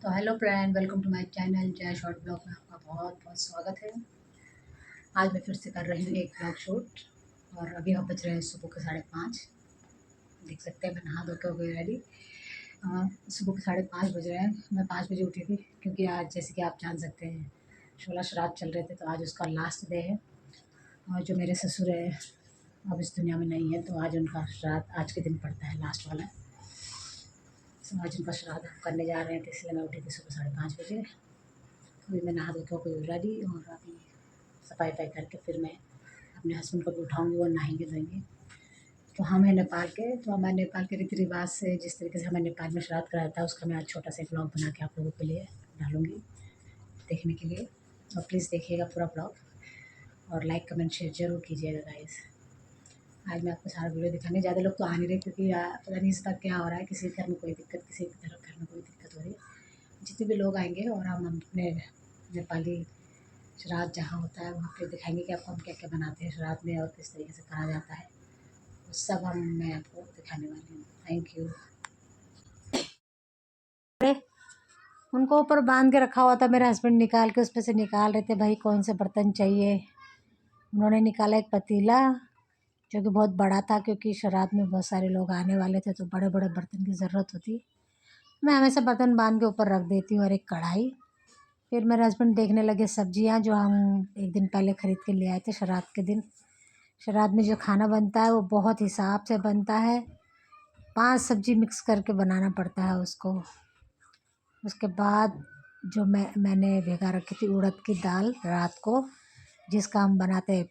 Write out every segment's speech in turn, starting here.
तो hello friend, welcome to my channel Jai short blog में आपका बहुत बहुत स्वागत है। आज मैं फिर से कर रही हूँ एक ब्लॉग शूट और अभी हम बज रहे हैं सुबह के 5:30। देख सकते हैं मैं नहा धो के हो गई रेडी। सुबह के 5:30 बज रहे हैं। मैं 5 बजे उठी थी क्योंकि आज जैसे कि आप जान सकते हैं 16 श्राद्ध चल रहे थे, तो आज उसका लास्ट डे है। और जो मेरे ससुर है अब इस दुनिया में नहीं है, तो आज उनका श्राद्ध आज के दिन पड़ता है, लास्ट वाला। तो आज उनका श्राद्ध हम करने जा रहे हैं, तो इसलिए मैं उठी थी सुबह 5:30 बजे। अभी मैं नहा धो के हो गई रेडी और अभी सफाई करके फिर मैं अपने हस्बैंड को भी उठाऊँगी, वो नहाएंगे धोएंगे। तो हम हैं नेपाल के, तो हमारे नेपाल के रीति रिवाज से जिस तरीके से हमें नेपाल में श्राद्ध कराया था, उसका मैं आज छोटा सा ब्लॉग बना के आप लोगों के लिए डालूँगी देखने के लिए। और प्लीज़ देखिएगा पूरा ब्लॉग और लाइक कमेंट शेयर ज़रूर कीजिएगा गाइस। आज मैं आपको सारा वीडियो दिखाने, ज़्यादा लोग तो आ नहीं रहे क्योंकि पता नहीं इस बार क्या हो रहा है, किसी घर में कोई दिक्कत, किसी घर में कोई दिक्कत हो रही है। जितने भी लोग आएंगे और हम अपने नेपाली श्राद्ध जहाँ होता है वहाँ पे दिखाएंगे कि आपको हम क्या क्या बनाते हैं श्राद्ध में और किस तरीके से करा जाता है, वो सब मैं आपको दिखाने वाली हूँ। Thank you. उनको ऊपर बांध के रखा हुआ था, मेरे हस्बैंड निकाल के उसमें से निकाल रहे थे भाई कौन से बर्तन चाहिए। उन्होंने निकाला एक पतीला जो कि बहुत बड़ा था, क्योंकि श्राद्ध में बहुत सारे लोग आने वाले थे तो बड़े बड़े बर्तन की ज़रूरत होती। मैं हमेशा बर्तन बांध के ऊपर रख देती हूँ, और एक कढ़ाई। फिर मेरे हस्बैंड देखने लगे सब्जियां जो हम एक दिन पहले ख़रीद के ले आए थे श्राद्ध के दिन। श्राद्ध में जो खाना बनता है वो बहुत हिसाब से बनता है, 5 सब्जी मिक्स करके बनाना पड़ता है उसको। उसके बाद जो मैंने भिगा रखी थी उड़द की दाल रात को, जिसका हम बनाते हैं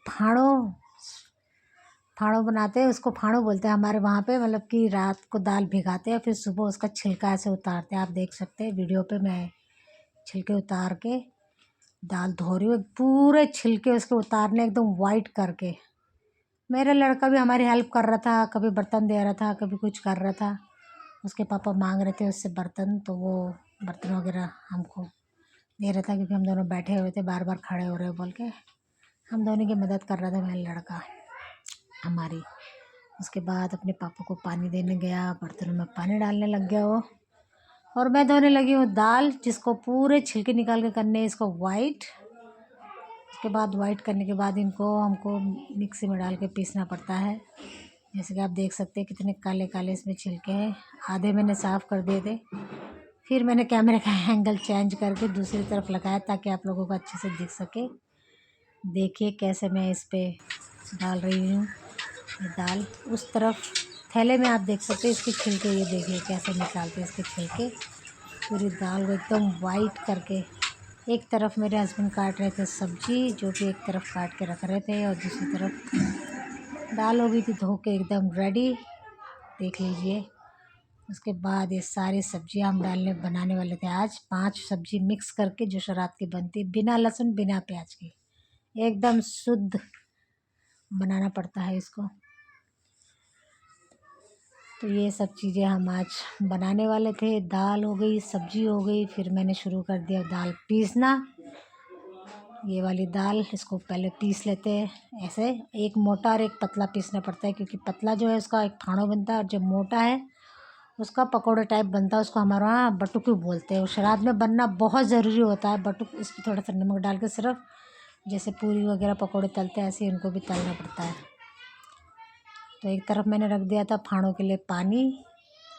फाड़ो बनाते हैं, उसको फाड़ो बोलते हैं हमारे वहाँ पे। मतलब कि रात को दाल भिगाते हैं, फिर सुबह उसका छिलका ऐसे उतारते हैं। आप देख सकते हैं वीडियो पे मैं छिलके उतार के दाल धो रही हूँ, पूरे छिलके उसके उतारने एकदम वाइट करके। मेरा लड़का भी हमारी हेल्प कर रहा था, कभी बर्तन दे रहा था, कभी कुछ कर रहा था। उसके पापा मांग रहे थे उससे बर्तन, तो वो बर्तन वगैरह हमको दे रहा था, क्योंकि हम दोनों बैठे हुए थे, बार बार खड़े हो रहे बोल के हम दोनों की मदद कर रहा था मेरा लड़का हमारी। उसके बाद अपने पापा को पानी देने गया, बर्तनों में पानी डालने लग गया वो, और मैं धोने लगी हूँ दाल, जिसको पूरे छिलके निकाल के करने इसको वाइट। उसके बाद वाइट करने के बाद इनको हमको मिक्सी में डाल के पीसना पड़ता है। जैसे कि आप देख सकते हैं कितने काले काले इसमें छिलके हैं। आधे मैंने साफ़ कर दिए थे, फिर मैंने कैमरे का एंगल चेंज करके दूसरी तरफ लगाया ताकि आप लोगों को अच्छे से दिख सके। देखिए कैसे मैं इस पे डाल रही हूँ ये दाल। उस तरफ थैले में आप देख सकते हैं इसके छिलके, ये देखिए कैसे निकालते हैं इसके छिलके। पूरी दाल को एकदम वाइट करके। एक तरफ मेरे हस्बैंड काट रहे थे सब्जी, जो कि एक तरफ काट के रख रहे थे, और दूसरी तरफ दाल हो गई थी धो के एकदम रेडी, देख लीजिए। उसके बाद ये सारी सब्जियां हम बनाने वाले थे आज, 5 सब्जी मिक्स करके जो श्राद्ध की बनती, बिना लहसुन बिना प्याज की, एकदम शुद्ध बनाना पड़ता है इसको। तो ये सब चीज़ें हम आज बनाने वाले थे। दाल हो गई, सब्जी हो गई, फिर मैंने शुरू कर दिया दाल पीसना। ये वाली दाल, इसको पहले पीस लेते हैं ऐसे, एक मोटा और एक पतला पीसना पड़ता है, क्योंकि पतला जो है उसका एक फाड़ो बनता है, और जो मोटा है उसका पकौड़े टाइप बनता है। उसको हमारे वहाँ बटुक बोलते हैं। वो श्राद्ध में बनना बहुत ज़रूरी होता है बटुक। इसमें थोड़ा सा नमक डाल के, सिर्फ जैसे पूरी वगैरह पकौड़े तलते हैं ऐसे ही इनको भी तलना पड़ता है। तो एक तरफ मैंने रख दिया था फाड़ों के लिए पानी।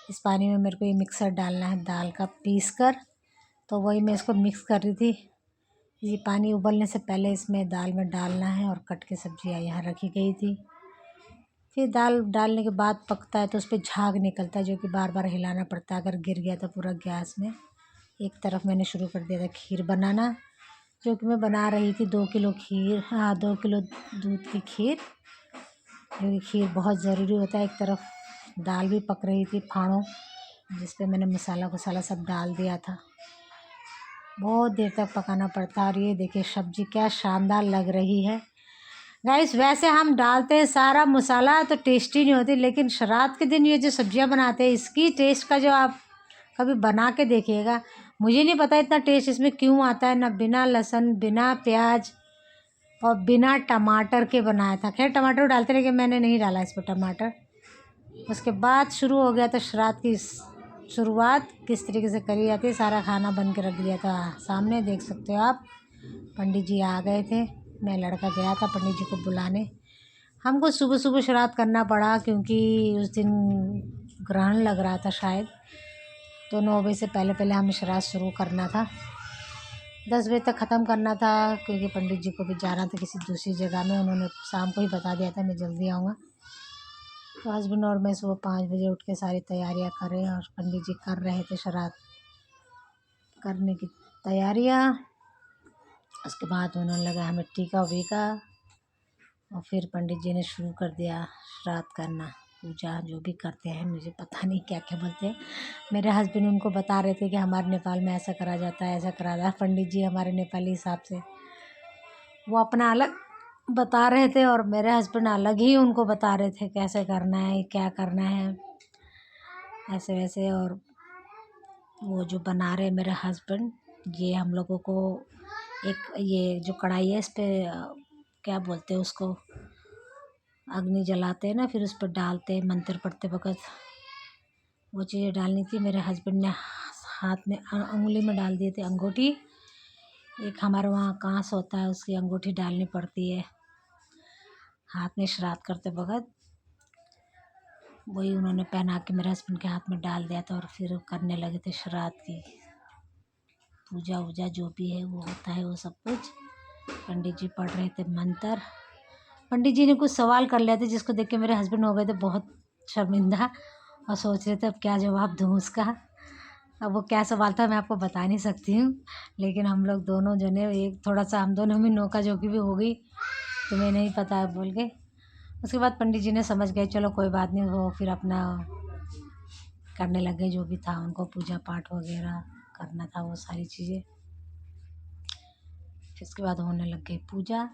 इस पानी में मेरे को ये मिक्सर डालना है दाल का पीस कर, तो वही मैं इसको मिक्स कर रही थी। ये पानी उबलने से पहले इसमें दाल में डालना है, और कट के सब्जियाँ यहाँ रखी गई थी। फिर दाल डालने के बाद पकता है तो उस पर झाग निकलता है, जो कि बार बार हिलाना पड़ता है, अगर गिर गया तो पूरा गैस में। एक तरफ मैंने शुरू कर दिया था खीर बनाना, जो कि मैं बना रही थी 2 किलो खीर, 2 किलो दूध की खीर, जो कि खीर बहुत ज़रूरी होता है। एक तरफ दाल भी पक रही थी फाड़ो, जिस पे मैंने मसाला सब डाल दिया था। बहुत देर तक पकाना पड़ता है। और ये देखिए सब्जी क्या शानदार लग रही है गाइस। वैसे हम डालते हैं सारा मसाला तो टेस्टी नहीं होती, लेकिन श्राद्ध के दिन ये जो सब्जियां बनाते हैं इसकी टेस्ट का जो आप कभी बना के देखिएगा। मुझे नहीं पता इतना टेस्ट इसमें क्यों आता है, ना बिना लहसुन बिना प्याज और बिना टमाटर के बनाया था। खैर टमाटर डालते, लेकिन मैंने नहीं डाला इस पर टमाटर। उसके बाद शुरू हो गया था श्राद्ध की शुरुआत किस तरीके से करी जाती है, सारा खाना बन के रख दिया था सामने, देख सकते हो आप। पंडित जी आ गए थे, मैं लड़का गया था पंडित जी को बुलाने। हमको सुबह सुबह श्राद्ध करना पड़ा क्योंकि उस दिन ग्रहण लग रहा था शायद, तो 9 बजे से पहले पहले हमें श्राद्ध शुरू करना था। 10 बजे तक ख़त्म करना था क्योंकि पंडित जी को भी जाना था किसी दूसरी जगह में, उन्होंने शाम को ही बता दिया था मैं जल्दी आऊँगा। तो हस्बैंड और मैं सुबह 5 बजे उठ के सारी तैयारियां करें और पंडित जी कर रहे थे श्राद्ध करने की तैयारियां। उसके बाद उन्होंने लगा हमें टीका वीका, और फिर पंडित जी ने शुरू कर दिया श्राद्ध करना, पूजा जो भी करते हैं, मुझे पता नहीं क्या क्या बोलते हैं। मेरे हस्बैंड उनको बता रहे थे कि हमारे नेपाल में ऐसा करा जाता है, ऐसा करा जाता है। पंडित जी हमारे नेपाली हिसाब से वो अपना अलग बता रहे थे और मेरे हस्बैंड अलग ही उनको बता रहे थे कैसे करना है, क्या करना है, ऐसे वैसे। और वो जो बना रहे मेरे हस्बैंड, ये हम लोगों को एक ये जो कढ़ाई है इस पर क्या बोलते हैं उसको, अग्नि जलाते हैं ना, फिर उस पर डालते हैं मंत्र पढ़ते वक़्त, वो चीज़ें डालनी थी। मेरे हस्बैंड ने हाथ में उंगली में डाल दिए थे अंगूठी, एक हमारे वहाँ कांस होता है उसकी अंगूठी डालनी पड़ती है हाथ में श्राद्ध करते वक़्त, वही उन्होंने पहना के मेरे हस्बैंड के हाथ में डाल दिया था। और फिर करने लगे थे श्राद्ध की पूजा वूजा जो भी है वो होता है वो सब कुछ। पंडित जी पढ़ रहे थे मंत्र। पंडित जी ने कुछ सवाल कर लिया था जिसको देख के मेरे हस्बैंड हो गए थे बहुत शर्मिंदा और सोच रहे थे अब क्या जवाब दूँ उसका। अब वो क्या सवाल था मैं आपको बता नहीं सकती हूँ, लेकिन हम लोग दोनों जने एक थोड़ा सा हम दोनों में नोका झोंकी भी हो गई, तुम्हें नहीं पता है बोल के। उसके बाद पंडित जी ने समझ गए चलो कोई बात नहीं, वो फिर अपना करने लगे जो भी था उनको पूजा पाठ वगैरह करना था वो सारी चीज़ें। फिर उसके बाद होने लग गई पूजा।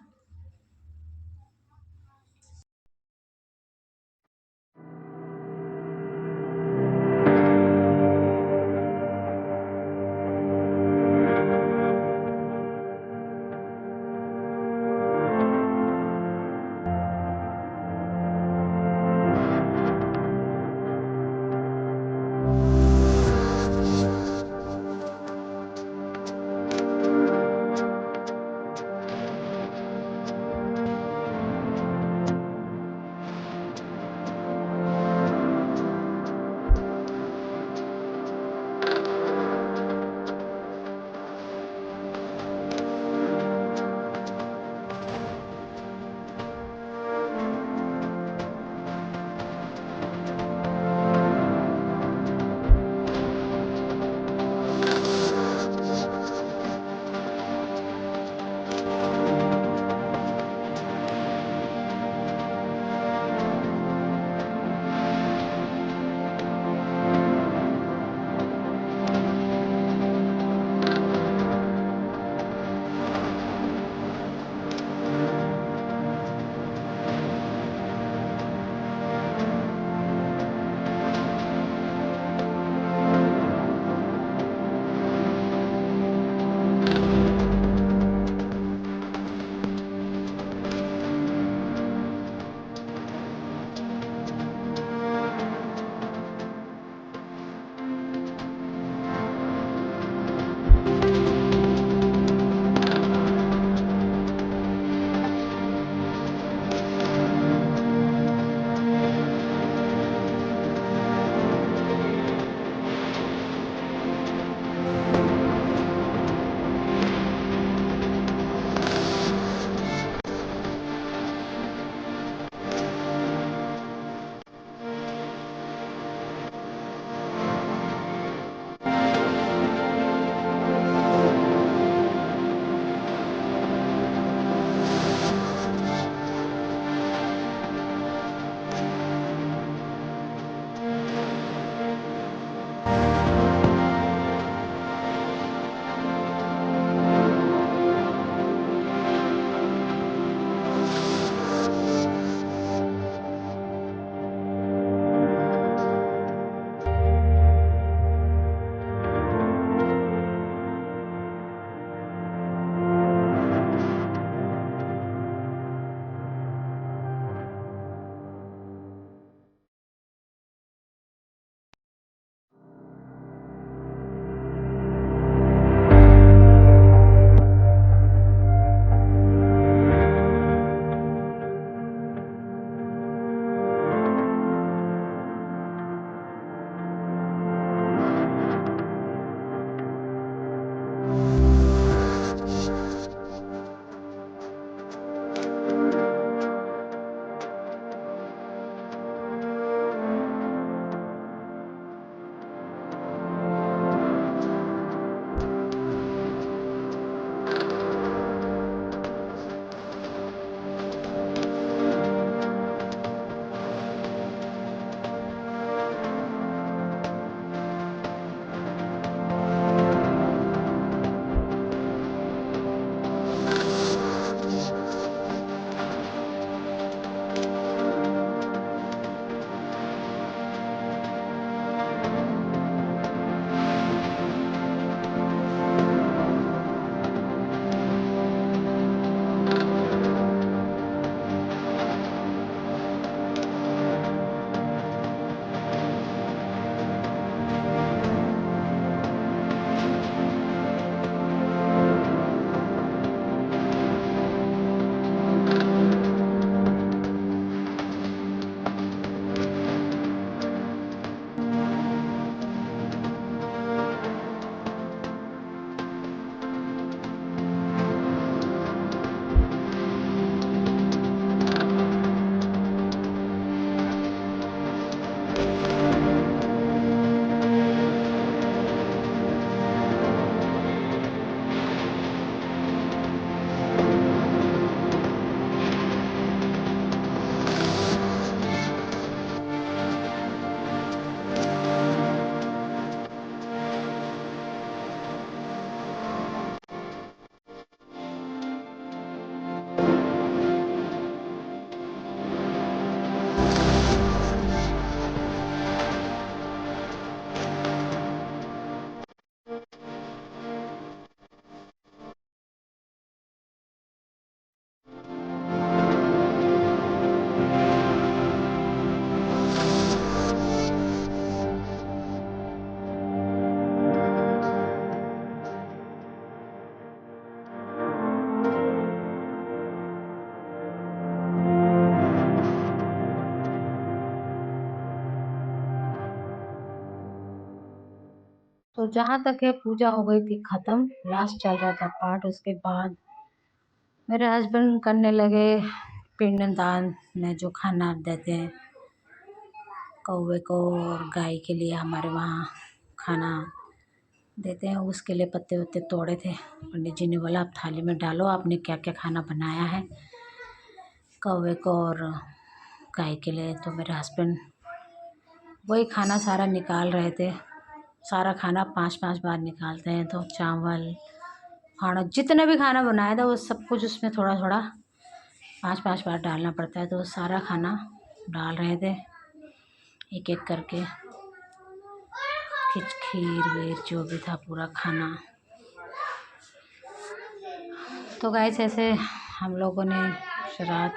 जहाँ तक है पूजा हो गई थी ख़त्म, लास्ट चल रहा था पाठ। उसके बाद मेरे हस्बैंड करने लगे पिंडदान में जो खाना देते हैं कौवे को और गाय के लिए, हमारे वहाँ खाना देते हैं, उसके लिए पत्ते वत्ते तोड़े थे। पंडित जी ने बोला आप थाली में डालो, आपने क्या क्या खाना बनाया है कौवे को और गाय के लिए। तो मेरे हस्बैंड वही खाना सारा निकाल रहे थे। सारा खाना 5-5 बार निकालते हैं, तो चावल खाना जितना भी खाना बनाया था वो सब कुछ उसमें थोड़ा थोड़ा 5-5 बार डालना पड़ता है। तो सारा खाना डाल रहे थे एक एक करके, खीर वीर जो भी था पूरा खाना। तो गाइस ऐसे हम लोगों ने श्राद्ध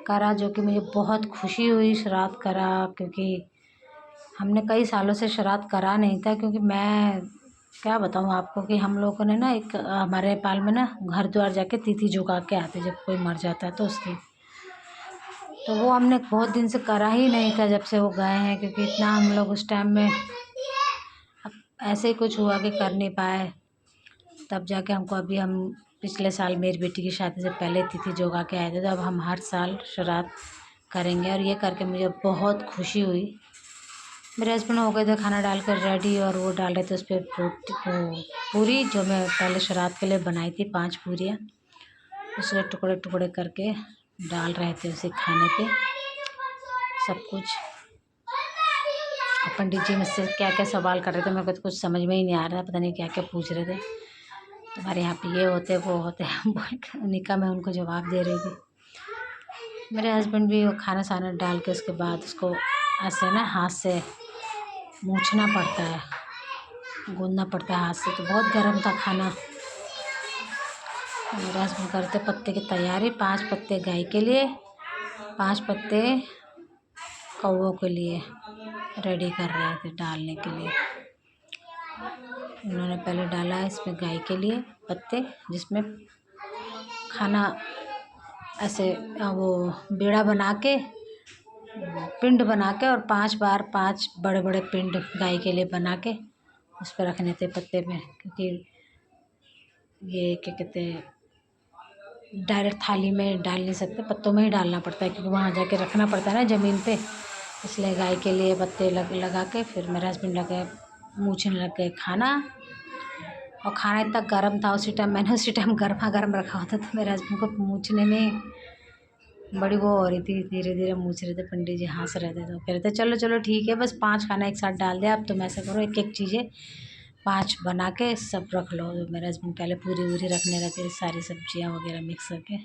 करा, जो कि मुझे बहुत खुशी हुई श्राद्ध करा, क्योंकि हमने कई सालों से श्राद्ध करा नहीं था। क्योंकि मैं क्या बताऊँ आपको कि हम लोगों ने ना एक हमारे नेपाल में ना घर द्वार जाके तिथि झुका के आते जब कोई मर जाता है तो उसकी, तो वो हमने बहुत दिन से करा ही नहीं था जब से वो गए हैं। क्योंकि इतना हम लोग उस टाइम में ऐसे ही कुछ हुआ कि कर नहीं पाए, तब जाके हमको अभी हम पिछले साल मेरी बेटी की शादी से पहले तिथि जोगा के आए थे। तो अब हम हर साल श्राद्ध करेंगे और ये करके मुझे बहुत खुशी हुई। मेरे हस्बैंड हो गए थे खाना डालकर रेडी और वो डाल रहे थे उस पर पूरी, जो मैं पहले श्राद्ध के लिए बनाई थी 5 पूरियाँ, उसके टुकड़े टुकड़े करके डाल रहे थे उसे खाने पे सब कुछ। पंडित जी मुझसे क्या क्या सवाल कर रहे थे, मेरे को तो कुछ समझ में ही नहीं आ रहा, पता नहीं क्या क्या पूछ रहे थे। तुम्हारे यहाँ पे ये होते वो होते बोल के उन्हीं का मैं उनको जवाब दे रही थी। मेरे हस्बैंड भी वो खाना साना डाल के उसके बाद उसको ऐसे ना हाथ से मूछना पड़ता है, गूंदना पड़ता है हाथ से। तो बहुत गर्म था खाना। मेरे हस्बैंड करते पत्ते की तैयारी, 5 पत्ते गाय के लिए, 5 पत्ते कौवों के लिए रेडी कर रहे थे डालने के लिए। उन्होंने पहले डाला इसमें गाय के लिए पत्ते, जिसमें खाना ऐसे वो बेड़ा बना के पिंड बना के और 5 बार 5 बड़े बड़े पिंड गाय के लिए बना के उस पर रखने थे पत्ते में। क्योंकि ये क्या कहते हैं डायरेक्ट थाली में डाल नहीं सकते, पत्तों में ही डालना पड़ता है, क्योंकि वहाँ जाके रखना पड़ता है ना ज़मीन पे। इसलिए गाय के लिए पत्ते लगा के फिर मेरे हस्बैंड लगे मूछने लग गए खाना। और खाना इतना गर्म था उसी टाइम, मैंने उसी टाइम गर्मा गर्म रखा होता, तो मेरे हस्बैंड को मूछने में बड़ी वो हो रही थी, धीरे धीरे मूछ रहे थे। पंडित जी हंस रहे थे, तो कह रहे थे चलो चलो ठीक है, बस 5 खाना एक साथ डाल दिया, अब तुम ऐसा करो एक एक चीज़ें 5 बना के सब रख लो। तो मेरे हस्बैंड पहले पूरी वूरी रखने लगे, सारी सब्जियां वगैरह मिक्स करके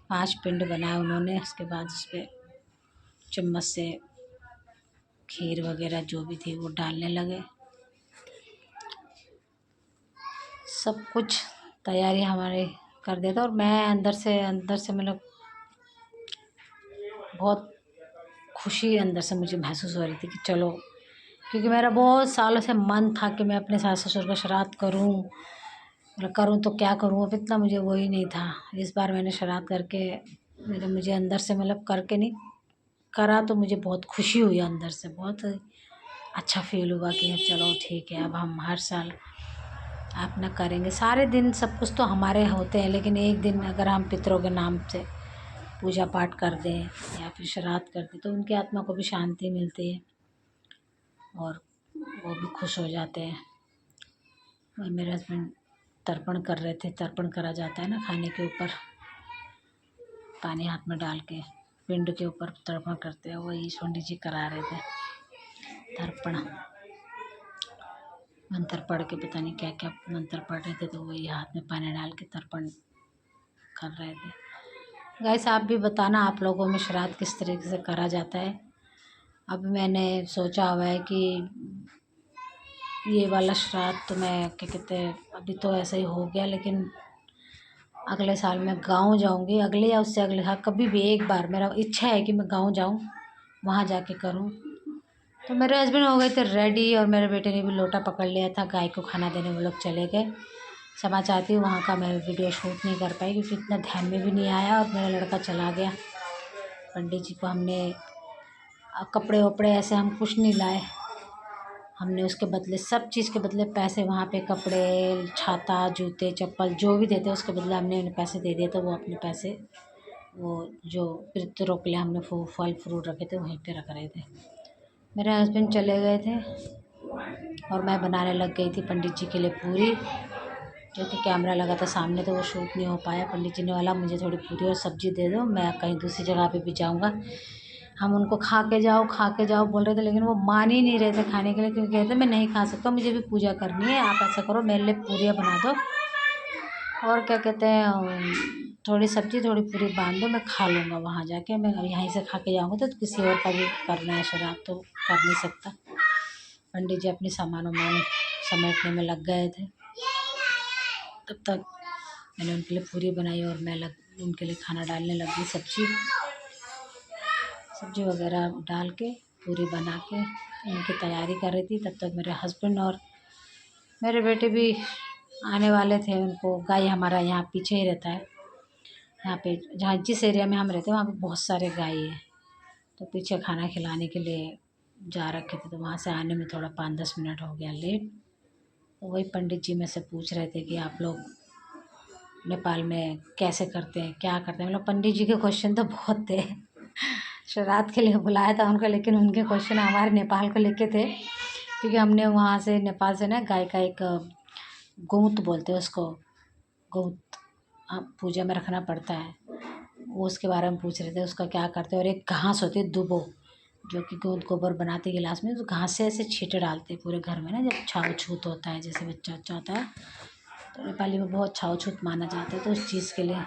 5 पिंड बनाए उन्होंने। उसके बाद उस पर चम्मच से खीर वगैरह जो भी थी वो डालने लगे। सब कुछ तैयारी हमारे कर देता, और मैं अंदर से मतलब बहुत खुशी अंदर से मुझे महसूस हो रही थी कि चलो, क्योंकि मेरा बहुत सालों से मन था कि मैं अपने सास ससुर का श्राद्ध करूं, और करूं तो क्या करूं, अब इतना मुझे वो ही नहीं था। इस बार मैंने श्राद्ध करके मुझे अंदर से मतलब करके नहीं करा, तो मुझे बहुत खुशी हुई अंदर से, बहुत अच्छा फील हुआ कि चलो ठीक है अब हम हर साल अपना करेंगे। सारे दिन सब कुछ तो हमारे होते हैं, लेकिन एक दिन अगर हम पितरों के नाम से पूजा पाठ कर दें या फिर श्राद्ध कर दें तो उनकी आत्मा को भी शांति मिलती है और वो भी खुश हो जाते हैं। और मेरे हस्बैंड तर्पण कर रहे थे, तर्पण करा जाता है ना खाने के ऊपर, पानी हाथ में डाल के पिंड के ऊपर तर्पण करते हैं, वही पंडित जी करा रहे थे तर्पण। मंत्र पढ़ के पता नहीं क्या क्या मंत्र पढ़ रहे थे, तो वही हाथ में पानी डाल के तर्पण कर रहे थे। गाइस आप भी बताना आप लोगों में श्राद्ध किस तरीके से करा जाता है। अब मैंने सोचा हुआ है कि ये वाला श्राद्ध तो मैं क्या कहते हैं अभी तो ऐसा ही हो गया, लेकिन अगले साल मैं गाँव जाऊंगी, अगले या उससे अगले साल कभी भी एक बार मेरा इच्छा है कि मैं गाँव जाऊं, वहाँ जाके करूं। तो मेरे हस्बैंड हो गए थे रेडी और मेरे बेटे ने भी लोटा पकड़ लिया था, गाय को खाना देने वो लोग चले गए। क्षमा चाहती हूँ वहाँ का मैं वीडियो शूट नहीं कर पाई, क्योंकि इतना ध्यान में भी नहीं आया और मेरा लड़का चला गया। पंडित जी को हमने कपड़े वपड़े ऐसे हम कुछ नहीं लाए, हमने उसके बदले सब चीज़ के बदले पैसे वहाँ पे कपड़े, छाता, जूते, चप्पल जो भी देते उसके बदले हमने उन्हें पैसे दे दिए। तो वो अपने पैसे वो जो पितरों के लिए हमने फल फ्रूट रखे थे वहीं पे रख रहे थे। मेरे हस्बैंड चले गए थे और मैं बनाने लग गई थी पंडित जी के लिए पूरी, जो कि कैमरा लगा था सामने तो वो शूट नहीं हो पाया। पंडित जी ने बोला मुझे थोड़ी पूरी और सब्ज़ी दे दो, मैं कहीं दूसरी जगह पे भी जाऊँगा। हम उनको खा के जाओ बोल रहे थे, लेकिन वो मान ही नहीं रहे थे खाने के लिए, क्योंकि कहते मैं नहीं खा सकता, मुझे भी पूजा करनी है। आप ऐसा करो मेरे लिए पूरियाँ बना दो और क्या कहते हैं थोड़ी सब्ज़ी थोड़ी पूरी बांध दो, मैं खा लूँगा वहाँ जाके। मैं यहीं से खा के जाऊँगा तो किसी और का भी करना है श्राद्ध तो कर नहीं सकता। पंडित जी अपनी सामान वामान समेटने में लग गए थे। तब तक मैंने उनके लिए पूरी बनाई और मैं उनके लिए खाना डालने लगी। सब्जी वगैरह डाल के पूरी बना के उनकी तैयारी कर रही थी। तब तक मेरे हस्बैंड और मेरे बेटे भी आने वाले थे। उनको गाय हमारा यहाँ पीछे ही रहता है, यहाँ पे जहाँ जिस एरिया में हम रहते हैं वहाँ पे बहुत सारे गाय हैं। तो पीछे खाना खिलाने के लिए जा रखे थे, तो वहाँ से आने में थोड़ा 5-10 मिनट हो गया लेट। तो वही पंडित जी में से पूछ रहे थे कि आप लोग नेपाल में कैसे करते हैं, क्या करते हैं। मतलब पंडित जी के क्वेश्चन तो बहुत थे। श्राद्ध के लिए बुलाया था उनको, लेकिन उनके क्वेश्चन हमारे नेपाल को लेके थे, क्योंकि हमने वहाँ से नेपाल से ना गाय का एक गौत बोलते हैं उसको, गौत पूजा में रखना पड़ता है, वो उसके बारे में पूछ रहे थे उसका क्या करते हैं। और एक घास होती है दुबो, जो कि गोबर बनाते गिलास में, तो घास से ऐसे छींटे डालते हैं पूरे घर में ना, जब छाव छूत होता है, जैसे बच्चा अच्छा होता है तो नेपाली में बहुत छाव छूत माना जाता है, तो उस चीज़ के लिए।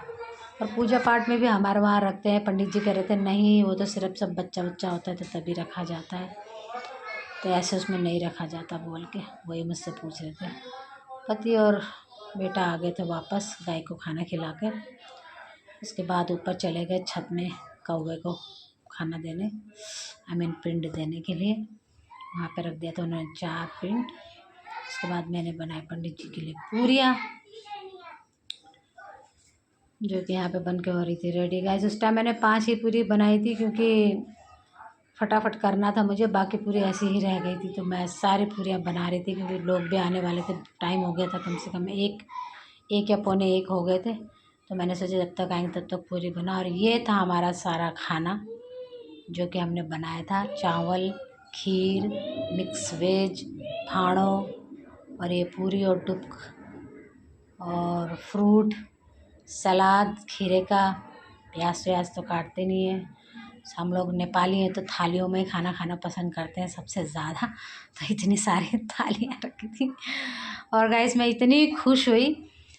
और पूजा पाठ में भी हमारे वहाँ रखते हैं। पंडित जी कह रहे थे नहीं वो तो सिर्फ सब बच्चा होता है तो तभी रखा जाता है, तो ऐसे उसमें नहीं रखा जाता बोल के वही मुझसे पूछ रहे थे। पति और बेटा आ गए थे वापस गाय को खाना खिला कर। उसके बाद ऊपर चले गए छत में कौवे को खाना देने, पिंड देने के लिए। वहाँ पे रख दिया था उन्होंने 4 पिंड। उसके बाद मैंने बनाए पंडित जी के लिए पूरियाँ, जो कि यहाँ पे बन के हो रही थी रेडी। गाइस उस टाइम मैंने 5 ही पूरी बनाई थी, क्योंकि फटाफट करना था मुझे, बाकी पूरी ऐसी ही रह गई थी। तो मैं सारी पूरियाँ बना रही थी, क्योंकि लोग भी आने वाले थे, टाइम हो गया था कम से कम 1 या पौने 1 हो गए थे। तो मैंने सोचा जब तक आएंगे तब तक पूरी बना। और ये था हमारा सारा खाना जो कि हमने बनाया था। चावल, खीर, मिक्स वेज, फाड़ो और ये पूरी और डुबक और फ्रूट, सलाद खीरे का। प्याज व्याज तो काटते नहीं हैं। हम लोग नेपाली हैं तो थालियों में खाना खाना पसंद करते हैं सबसे ज़्यादा। तो इतनी सारी थालियाँ रखी थी और गाइस मैं इतनी खुश हुई।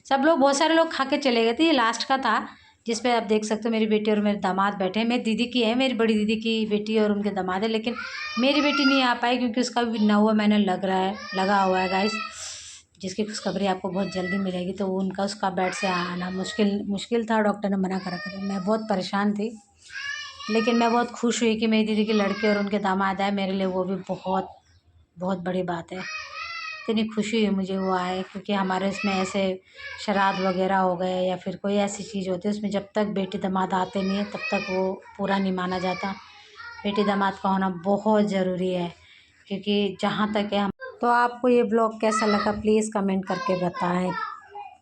सब लोग, बहुत सारे लोग खा के चले गए थे। ये लास्ट का था जिसपे आप देख सकते हो मेरी बेटी और मेरे दामाद बैठे हैं। मेरी दीदी की है, मेरी बड़ी दीदी की बेटी और उनके दामाद है, लेकिन मेरी बेटी नहीं आ पाई क्योंकि उसका भी 9वां महीना लगा हुआ है गाइस, जिसकी खुशखबरी आपको बहुत जल्दी मिलेगी। तो उसका बेड से आना मुश्किल था, डॉक्टर ने मना करा था। मैं बहुत परेशान थी, लेकिन मैं बहुत खुश हुई कि मेरी दीदी के लड़के और उनके दामाद आए। मेरे लिए वो भी बहुत बहुत बड़ी बात है। इतनी खुशी है मुझे वो आए, क्योंकि हमारे इसमें ऐसे श्राद्ध वगैरह हो गए या फिर कोई ऐसी चीज़ होती है उसमें जब तक बेटी दामाद आते नहीं है तब तक वो पूरा नहीं माना जाता। बेटी दामाद का होना बहुत ज़रूरी है, क्योंकि जहाँ तक है हम। तो आपको ये ब्लॉग कैसा लगा प्लीज़ कमेंट करके बताएं।